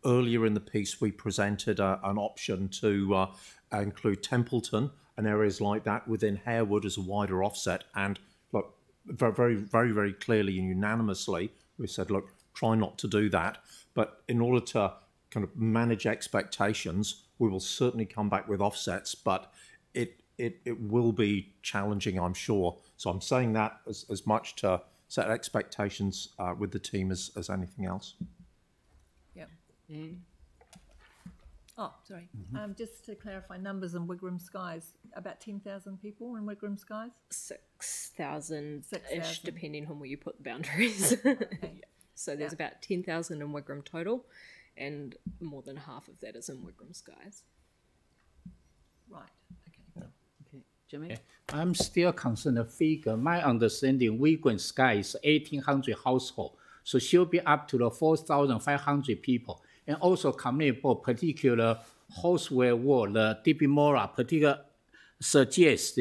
Earlier in the piece, we presented an option to include Templeton and areas like that within Harewood as a wider offset. And look, very clearly and unanimously, we said, look, try not to do that. But in order to kind of manage expectations, we will certainly come back with offsets, but it will be challenging, I'm sure. So I'm saying that as much to set expectations with the team as anything else. Yep. Oh, sorry. Just to clarify numbers in Wigram Skies, about 10,000 people in Wigram Skies? 6,000-ish, depending on where you put the boundaries. So there's about 10,000 in Wigram total, and more than half of that is in Wigram Skies. Right. Okay, Jimmy? Okay. I'm still concerned the figure. My understanding, Wigram Sky is 1,800 households, so should be up to the 4,500 people. And also community board, particular houseware ward, the DP Mora, particular suggests,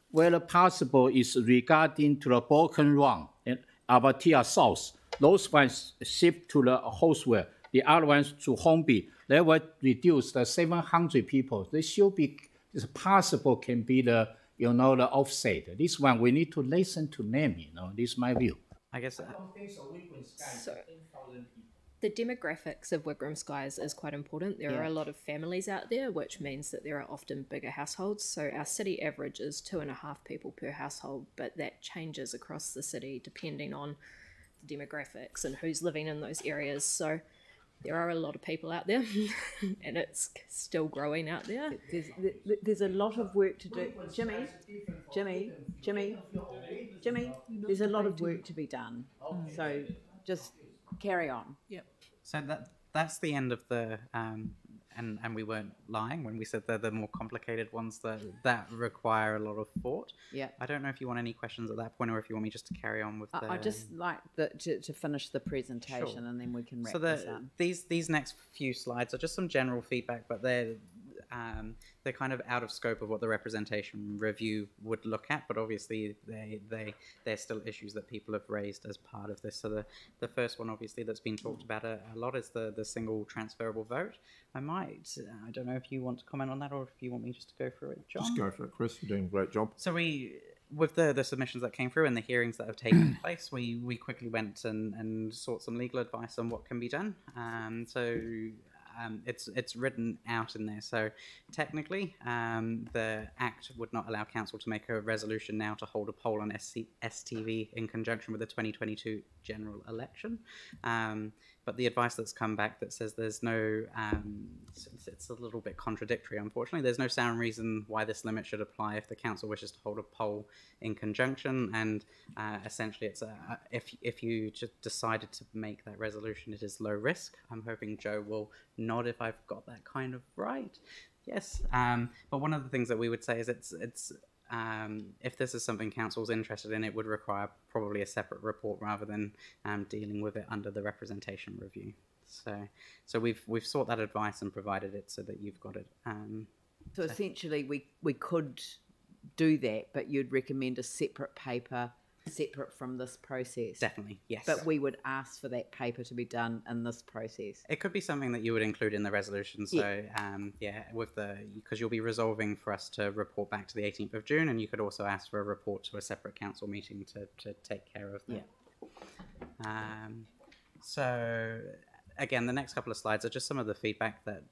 whether possible is regarding to the Broken Run and Abatia South. Those ones shift to the houseware, the other ones to Hornby. They will reduce the 700 people. This should be, it's possible can be the, the offset. This one, we need to listen to them, this is my view. I guess So, the demographics of Wigram Skies is quite important. There are a lot of families out there, which means that there are often bigger households. So our city average is 2.5 people per household, but that changes across the city depending on the demographics and who's living in those areas. So there are a lot of people out there, and it's still growing out there. There's a lot of work to do. Jimmy, there's a lot of work to be done. So just carry on. Yep. So that's the end of the and we weren't lying when we said they're the more complicated ones that require a lot of thought. Yeah. I don't know if you want any questions at that point, or if you want me just to carry on with the... I just like to finish the presentation, and then we can wrap this up. These next few slides are just some general feedback, but they're kind of out of scope of what the representation review would look at, but obviously they're still issues that people have raised as part of this. So the first one, obviously, that's been talked about a lot is the single transferable vote. I don't know if you want to comment on that, or if you want me just to go through it, John? Just go for it, Chris. You're doing a great job. So with the submissions that came through and the hearings that have taken place, we quickly went and sought some legal advice on what can be done. It's written out in there. So technically, the Act would not allow council to make a resolution now to hold a poll on STV in conjunction with the 2022 general election. But the advice that's come back that says there's no, it's a little bit contradictory, unfortunately. There's no sound reason why this limit should apply if the council wishes to hold a poll in conjunction. And essentially, it's if you just decided to make that resolution, it is low risk. I'm hoping Joe will nod if I've got that kind of right. Yes. But one of the things that we would say is it's if this is something council's interested in, it would require probably a separate report rather than dealing with it under the representation review. So we've sought that advice and provided it so that you've got it. So essentially, we could do that, but you'd recommend a separate paper, separate from this process. Definitely, yes. But we would ask for that paper to be done in this process. It could be something that you would include in the resolution. So because you'll be resolving for us to report back to the 18th of June, and you could also ask for a report to a separate council meeting to take care of that. Yeah. So again, the next couple of slides are just some of the feedback that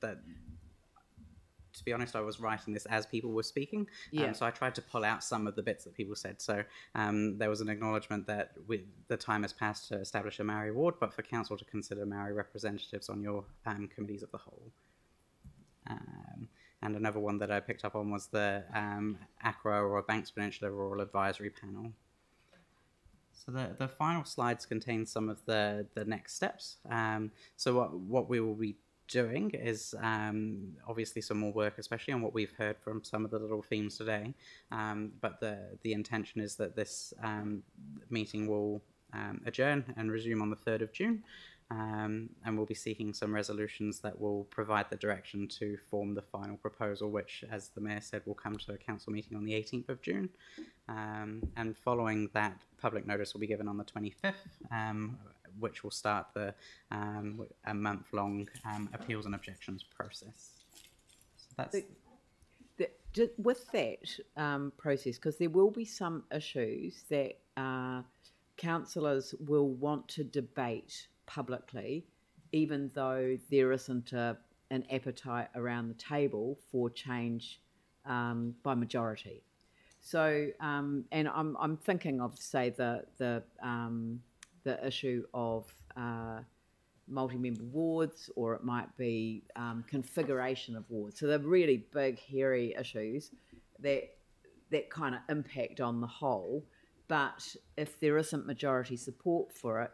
to be honest, I was writing this as people were speaking. So I tried to pull out some of the bits that people said. So there was an acknowledgement that the time has passed to establish a Maori ward, but for council to consider Maori representatives on your committees of the whole. And another one that I picked up on was the ACRA or Banks Peninsula Rural Advisory Panel. So the final slides contain some of the next steps. So what we will be doing is obviously some more work, especially on what we've heard from some of the little themes today. But the intention is that this meeting will adjourn and resume on the 3rd of June. And we'll be seeking some resolutions that will provide the direction to form the final proposal, which, as the Mayor said, will come to a council meeting on the 18th of June. And following that, public notice will be given on the 25th, which will start a month-long appeals and objections process. So that's... With that process, because there will be some issues that councillors will want to debate publicly, even though there isn't an appetite around the table for change by majority. So, and I'm thinking of, say, the issue of multi-member wards, or it might be configuration of wards. So they're really big, hairy issues that kind of impact on the whole. But if there isn't majority support for it,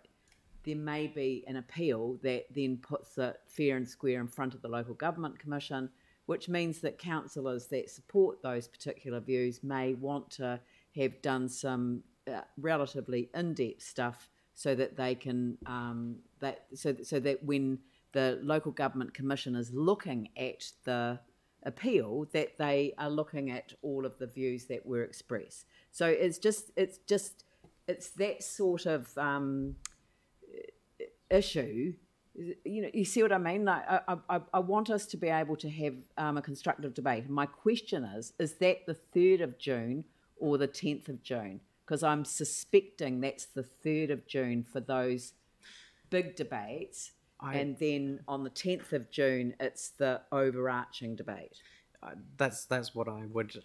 there may be an appeal that then puts it fair and square in front of the Local Government Commission, which means that councillors that support those particular views may want to have done some relatively in-depth stuff so that they can so that when the Local Government Commission is looking at the appeal, that they are looking at all of the views that were expressed. So it's that sort of issue. You know, you see what I mean? Like, I want us to be able to have a constructive debate. And my question is that the 3rd of June or the 10th of June? Because I'm suspecting that's the 3rd of June for those big debates. And then on the 10th of June, it's the overarching debate. That's what I would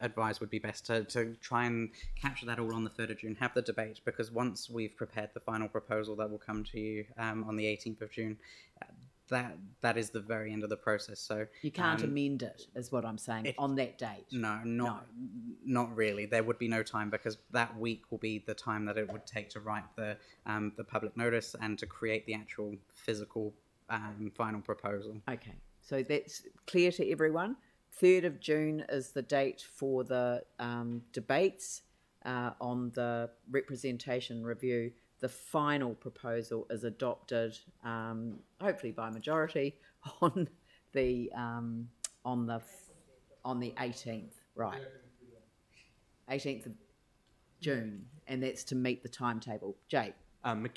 advise would be best, to try and capture that all on the 3rd of June, have the debate, because once we've prepared the final proposal that will come to you on the 18th of June, that is the very end of the process. So you can't amend it, is what I'm saying, on that date. No, not really. There would be no time, because that week will be the time that it would take to write the public notice and to create the actual physical final proposal. Okay, so that's clear to everyone. 3rd of June is the date for the debates on the representation review. The final proposal is adopted, hopefully by majority, on the 18th, right? 18th of June, and that's to meet the timetable. Jake.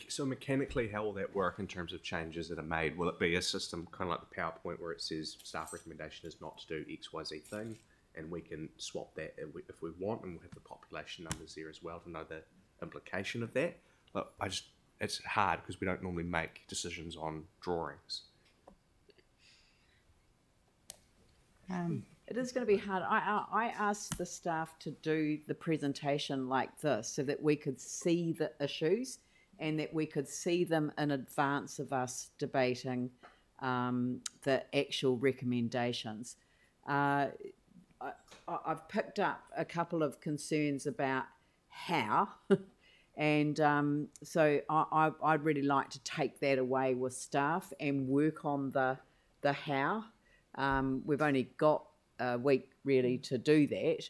So mechanically, how will that work in terms of changes that are made? Will it be a system kind of like the PowerPoint where it says staff recommendation is not to do XYZ thing, and we can swap that if we want, and we'll have the population numbers there as well to know the implication of that? Look, it's hard because we don't normally make decisions on drawings. It is going to be hard. I asked the staff to do the presentation like this so that we could see the issues and that we could see them in advance of us debating the actual recommendations. I've picked up a couple of concerns about how, and so I'd really like to take that away with staff and work on the how. We've only got a week really to do that.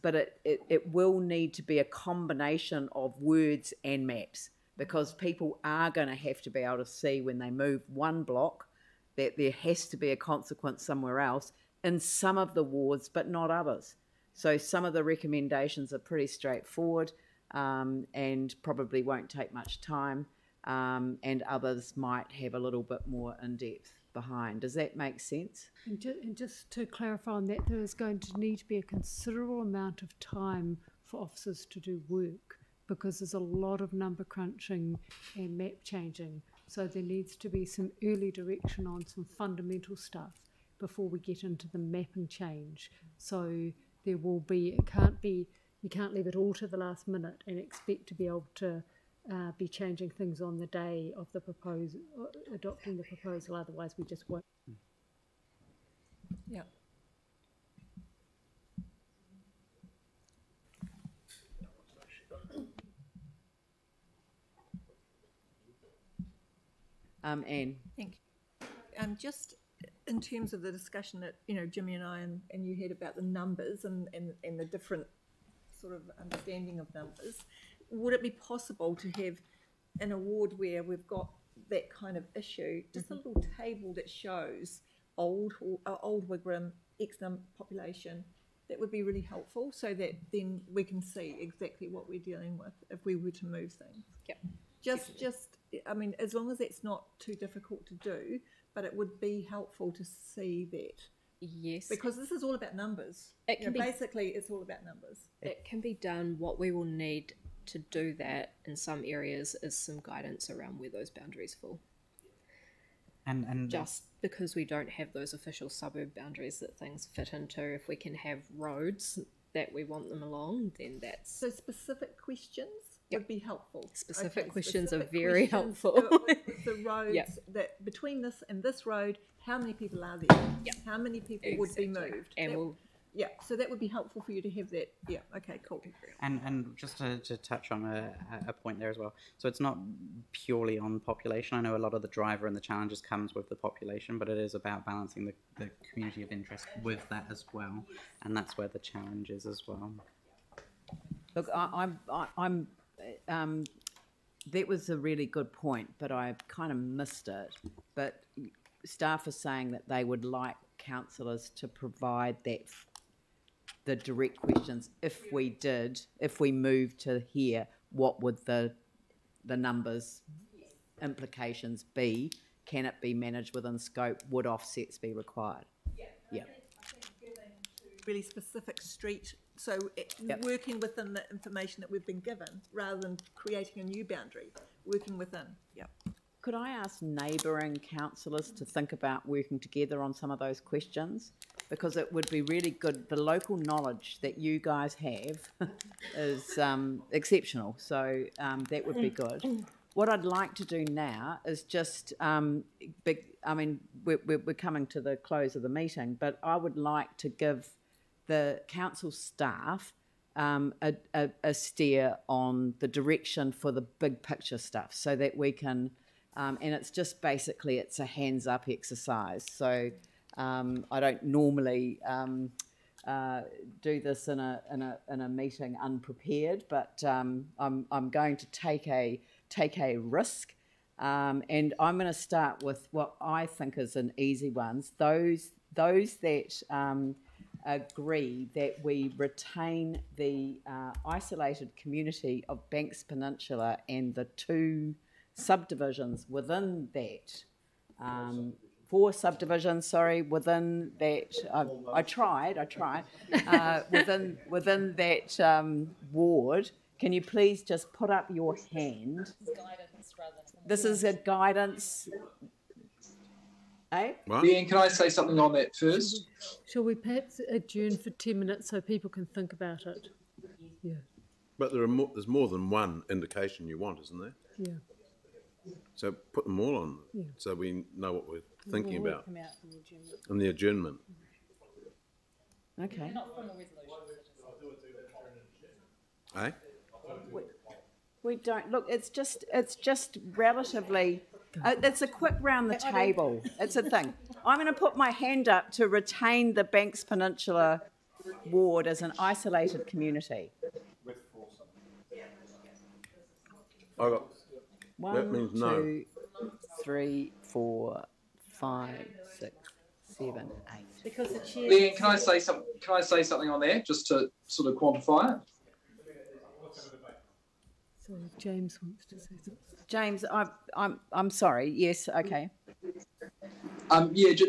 But it will need to be a combination of words and maps, because people are going to have to be able to see when they move one block that there has to be a consequence somewhere else in some of the wards, but not others. So some of the recommendations are pretty straightforward and probably won't take much time, and others might have a little bit more in-depth behind. Does that make sense? And just to clarify on that, there is going to need to be a considerable amount of time for officers to do work, because there's a lot of number crunching and map changing. So there needs to be some early direction on some fundamental stuff before we get into the map and change. So there will be, you can't leave it all to the last minute and expect to be able to be changing things on the day of the proposal, adopting the proposal, otherwise we just won't. Yeah. Anne. Thank you. Just in terms of the discussion that, Jimmy and I and you had about the numbers and the different sort of understanding of numbers, would it be possible to have an award where we've got that kind of issue, just a little table that shows old Wigram, X number population? That would be really helpful, so that then we can see exactly what we're dealing with if we were to move things. Yep. Just, I mean, as long as it's not too difficult to do, but it would be helpful to see that. Yes. Because this is all about numbers. It can be, basically, it's all about numbers. It can be done. What we will need to do that in some areas is some guidance around where those boundaries fall. And just because we don't have those official suburb boundaries that things fit into, if we can have roads that we want them along, then that's... So specific questions would be helpful. Specific questions are very helpful. The roads that between this and this road, how many people are there? How many people would be moved? And so that would be helpful for you to have that. Yeah, okay, cool. And just to touch on a point there as well. So it's not purely on population. I know a lot of the driver and the challenges comes with the population, but it is about balancing the community of interest with that as well. And that's where the challenge is as well. Look, I'm that was a really good point, but I kind of missed it. But staff are saying that they would like councillors to provide the direct questions. If we moved to here, what would the numbers implications be? Can it be managed within scope? Would offsets be required? Yeah. Really specific street. So working within the information that we've been given, rather than creating a new boundary, working within. Yeah. Could I ask neighbouring councillors to think about working together on some of those questions? Because it would be really good. The local knowledge that you guys have is exceptional. So that would be good. What I'd like to do now is just, we're coming to the close of the meeting, but I would like to give the council staff a steer on the direction for the big picture stuff, so that we can, and it's just basically it's a hands up exercise. So I don't normally do this in a meeting unprepared, but I'm going to take a risk, and I'm going to start with what I think is an easy ones. Those that agree that we retain the isolated community of Banks Peninsula and the 2 subdivisions within that, 4 subdivisions, sorry, within that, I tried, within that ward. Can you please just put up your hand? This is a guidance. Leanne, can I say something on that first? Shall we perhaps adjourn for 10 minutes so people can think about it? Yeah. But there's more than one indication you want, isn't there? Yeah. So put them all on, so we know what we're thinking about. And the adjournment. Okay. Eh? We don't look. It's just relatively. It's a quick round the table. It's a thing. I'm going to put my hand up to retain the Banks Peninsula ward as an isolated community. I got. 1, that means no. 2, 3, 4, 5, 6, 7, 8. Because the chair. Leanne, can I say something on there just to sort of quantify it? Sorry, James wants to say something. James, I'm sorry. Yes, okay.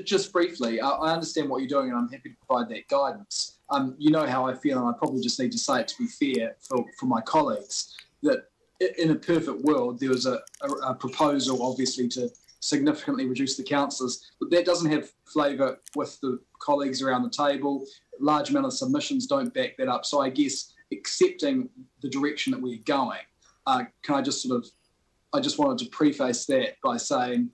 Just briefly, I understand what you're doing, and I'm happy to provide that guidance. You know how I feel, and I probably just need to say it to be fair for my colleagues, that in a perfect world, there was a proposal, obviously, to significantly reduce the councillors, but that doesn't have flavour with the colleagues around the table. A large amount of submissions don't back that up. So I guess accepting the direction that we're going, can I just I just wanted to preface that by saying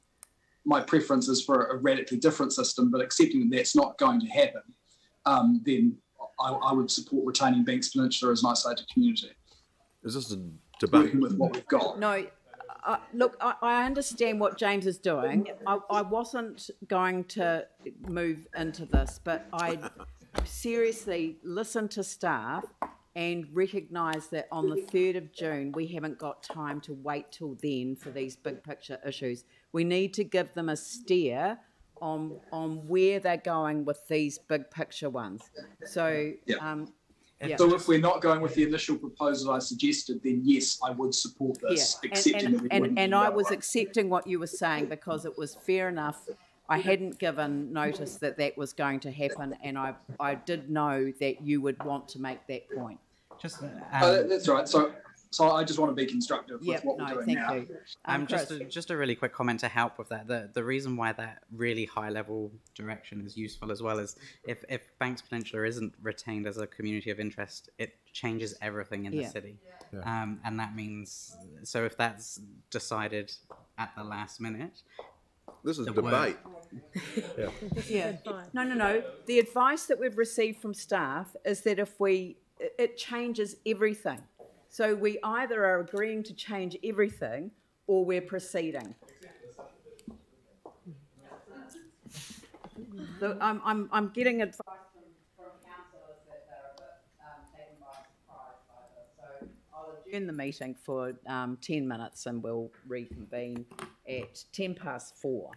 my preference is for a radically different system, but accepting that that's not going to happen, then I would support retaining Banks Peninsula as an isolated community. Is this a debate? Working with what we've got. No, Look, I understand what James is doing. I wasn't going to move into this, but I seriously listen to staff and recognise that on the 3rd of June, we haven't got time to wait till then for these big picture issues. We need to give them a steer on where they're going with these big picture ones. So, So if we're not going with the initial proposal I suggested, then yes, I would support this, accepting that we wouldn't do the I other was one. accepting what you were saying because it was fair enough. I hadn't given notice that that was going to happen, and I did know that you would want to make that point. That's right. So I just want to be constructive with what we're doing now. Just a really quick comment to help with that. The reason why that really high level direction is useful as well is if Banks Peninsula isn't retained as a community of interest, it changes everything in the city. And that means, so if that's decided at the last minute, this is a debate. No. The advice that we've received from staff is that it changes everything. So we either are agreeing to change everything or we're proceeding. So I'm getting advice from councillors that they're a bit taken by surprise by this. So I'll adjourn the meeting for 10 minutes and we'll reconvene at 4:10.